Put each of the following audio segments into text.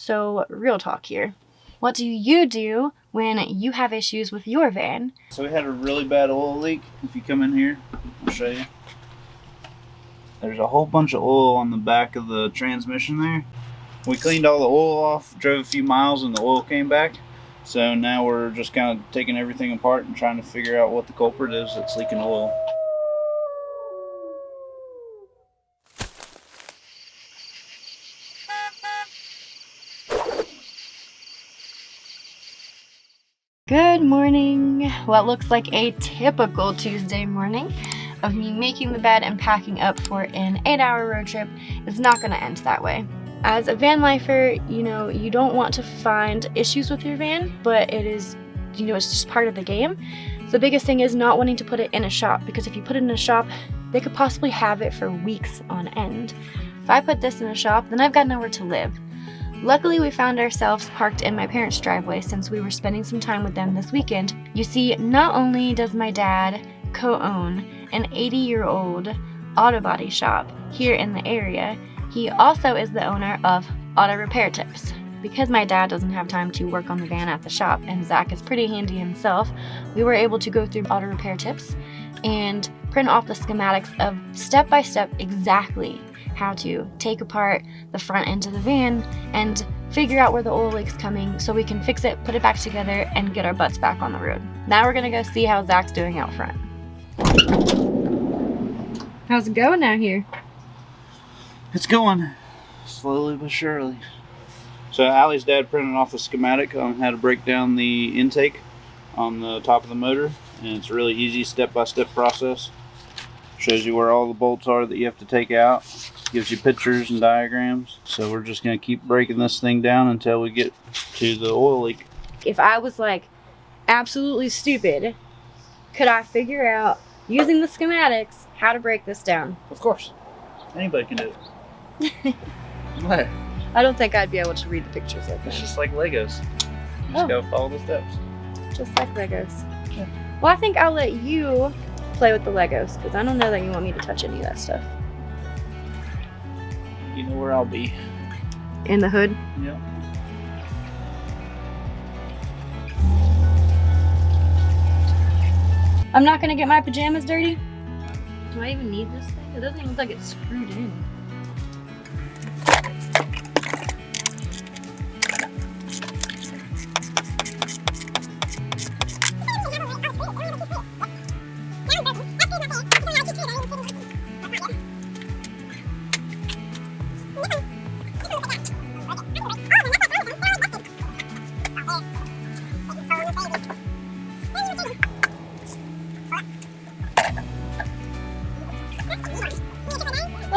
So real talk here. What do you do when you have issues with your van? So we had a really bad oil leak. If you come in here, I'll show you. There's a whole bunch of oil on the back of the transmission there. We cleaned all the oil off, drove a few miles, and the oil came back. So now we're just kind of taking everything apart and trying to figure out what the culprit is that's leaking oil. Good morning. What looks like a typical Tuesday morning of me making the bed and packing up for an 8-hour road trip is not going to end that way. As a van lifer, you don't want to find issues with your van, but it is, it's just part of the game. So the biggest thing is not wanting to put it in a shop, because if you put it in a shop, they could possibly have it for weeks on end. If I put this in a shop, then I've got nowhere to live. Luckily, we found ourselves parked in my parents' driveway since we were spending some time with them this weekend. You see, not only does my dad co-own an 80-year-old auto body shop here in the area, he also is the owner of Auto Repair Tips. Because my dad doesn't have time to work on the van at the shop, and Zach is pretty handy himself, we were able to go through Auto Repair Tips and print off the schematics of step-by-step exactly how to take apart the front end of the van and figure out where the oil leak's coming so we can fix it, put it back together, and get our butts back on the road. Now we're gonna go see how Zach's doing out front. How's it going out here? It's going slowly but surely. So Allie's dad printed off a schematic on how to break down the intake on the top of the motor, and it's a really easy step-by-step process. Shows you where all the bolts are that you have to take out. Gives you pictures and diagrams. So we're just going to keep breaking this thing down until we get to the oil leak. If I was absolutely stupid, could I figure out, using the schematics, how to break this down? Of course. Anybody can do it. What? I don't think I'd be able to read the pictures like that. It's just like Legos. You just gotta follow the steps. Just like Legos. Yeah. Well, I think I'll let you play with the Legos, because I don't know that you want me to touch any of that stuff. You know where I'll be. In the hood? Yeah. I'm not gonna get my pajamas dirty? Do I even need this thing? It doesn't even look like it's screwed in.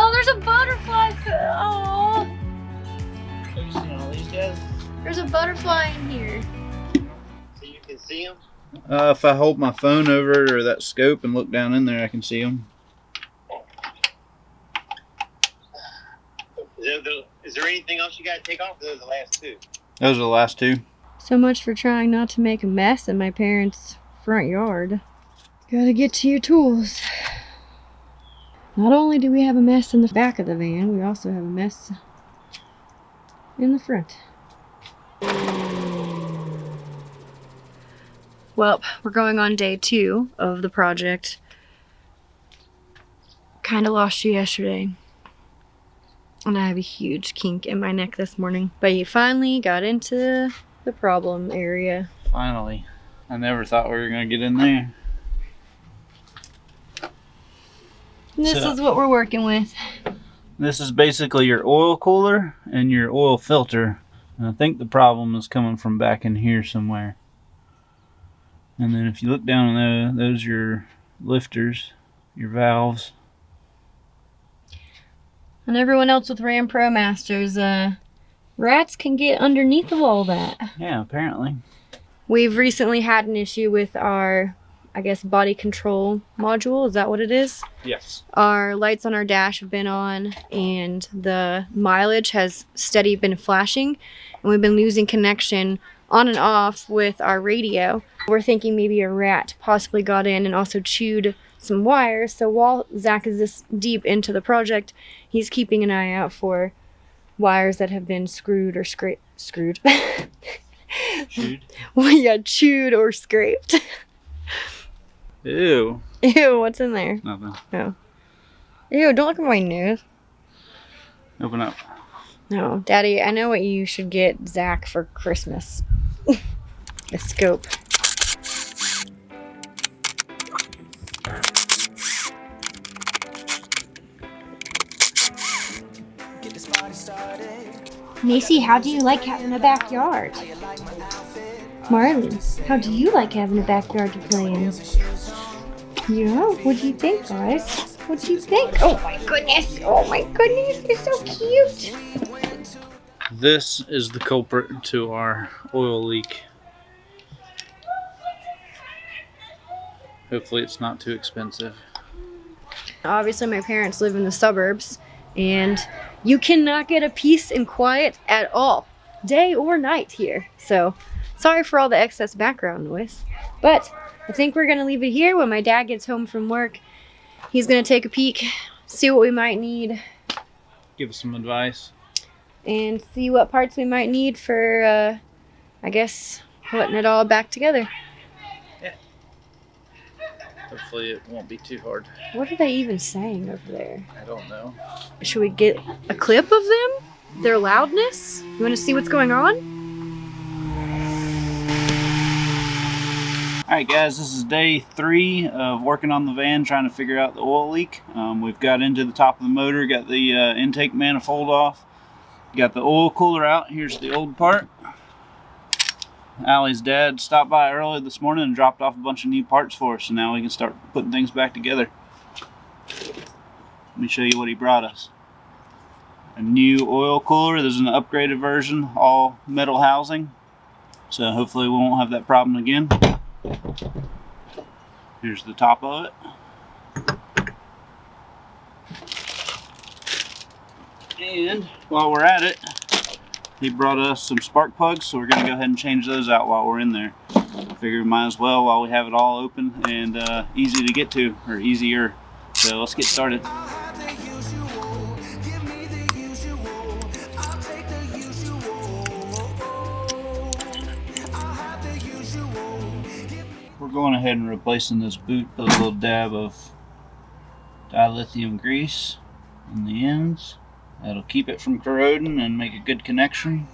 Oh, there's a butterfly. Oh. Have you seen all these guys? There's a butterfly in here. So you can see them? If I hold my phone over it or that scope and look down in there, I can see them. Is there anything else you got to take off? Those are the last two. Those are the last two. So much for trying not to make a mess in my parents' front yard. Gotta get to your tools. Not only do we have a mess in the back of the van, we also have a mess in the front. Well, we're going on day 2 of the project. Kinda lost you yesterday. And I have a huge kink in my neck this morning. But you finally got into the problem area. Finally. I never thought we were going to get in there. This is what we're working with. This is basically your oil cooler and your oil filter. And I think the problem is coming from back in here somewhere. And then if you look down there, those are your lifters, your valves. And everyone else with Ram Pro Masters, rats can get underneath of all that. Yeah, apparently. We've recently had an issue with our, body control module. Is that what it is? Yes. Our lights on our dash have been on, and the mileage has steady been flashing, and we've been losing connection on and off with our radio. We're thinking maybe a rat possibly got in and also chewed some wires. So while Zach is this deep into the project, he's keeping an eye out for wires that have been screwed or Screwed. Chewed. We got chewed or scraped. Ew. Ew, what's in there? Nothing. Oh. Ew, don't look at my nose. Open up. No, Daddy, I know what you should get Zach for Christmas. A scope. Macy, how do you like having a backyard? Marley, how do you like having a backyard to play in? Yeah, what do you think, guys? What do you think? Oh my goodness! Oh my goodness, you're so cute! This is the culprit to our oil leak. Hopefully it's not too expensive. Obviously my parents live in the suburbs and you cannot get a peace and quiet at all, day or night here. So sorry for all the excess background noise, but I think we're gonna leave it here. When my dad gets home from work, he's gonna take a peek, see what we might need, Give us some advice. and see what parts we might need for, I guess, putting it all back together. Hopefully it won't be too hard. What are they even saying over there? I don't know. Should we get a clip of them? Their loudness? You want to see what's going on? Alright guys, this is day 3 of working on the van, trying to figure out the oil leak. We've got into the top of the motor, got the intake manifold off, got the oil cooler out. Here's the old part. Allie's dad stopped by early this morning and dropped off a bunch of new parts for us, so now we can start putting things back together. Let me show you what he brought us. A new oil cooler. This is an upgraded version, all metal housing, so hopefully we won't have that problem again. Here's the top of it. And while we're at it, he brought us some spark plugs, so we're going to go ahead and change those out while we're in there. Figure we might as well while we have it all open and easy to get to, or easier. So let's get started. We're going ahead and replacing this boot with a little dab of dilithium grease in the ends. That'll keep it from corroding and make a good connection.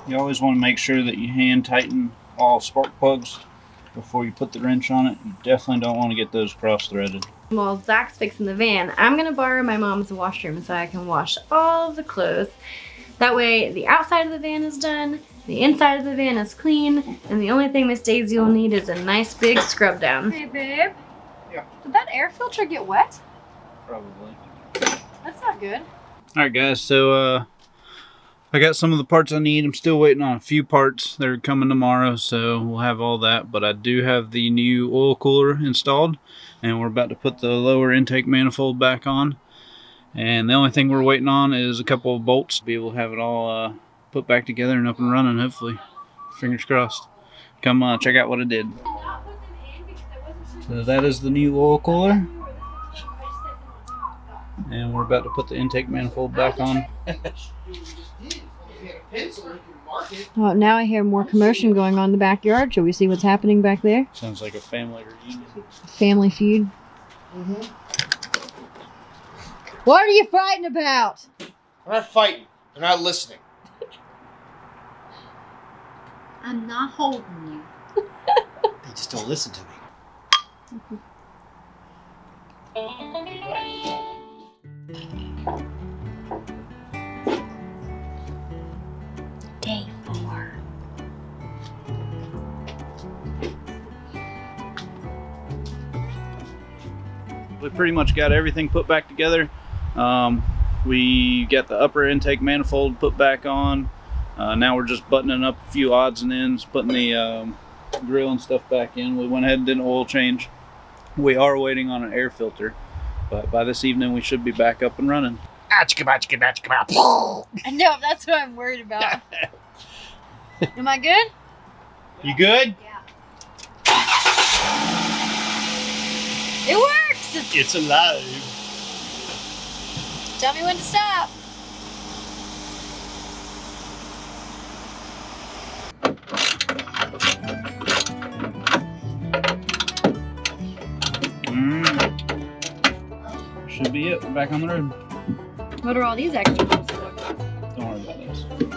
You always want to make sure that you hand tighten all spark plugs before you put the wrench on it. You definitely don't want to get those cross-threaded. While Zach's fixing the van, I'm gonna borrow my mom's washroom so I can wash all of the clothes. That way the outside of the van is done, the inside of the van is clean, and the only thing Miss Daisy will need is a nice big scrub down. Hey babe. Yeah. Did that air filter get wet? Probably. That's not good. Alright guys, so I got some of the parts I need. I'm still waiting on a few parts. They're coming tomorrow, so we'll have all that. But I do have the new oil cooler installed, and we're about to put the lower intake manifold back on. And the only thing we're waiting on is a couple of bolts to be able to have it all put back together and up and running, hopefully. Fingers crossed. Come check out what I did. So that is the new oil cooler. And we're about to put the intake manifold back on. Well, now I hear more commotion going on in the backyard. Shall we see what's happening back there? Sounds like a family reunion. Family feud. Mm-hmm. What are you fighting about? I'm not fighting. I'm not listening. I'm not holding you. They just don't listen to me. Day 4. We pretty much got everything put back together. We got the upper intake manifold put back on. Now we're just buttoning up a few odds and ends, putting the grill and stuff back in. We went ahead and did an oil change. We are waiting on an air filter, but by this evening we should be back up and running. I know, that's what I'm worried about. Am I good? You good? Yeah. It works! Yes! It's alive. Tell me when to stop. Should be it. We're back on the road. What are all these extra ones for? Don't worry about those.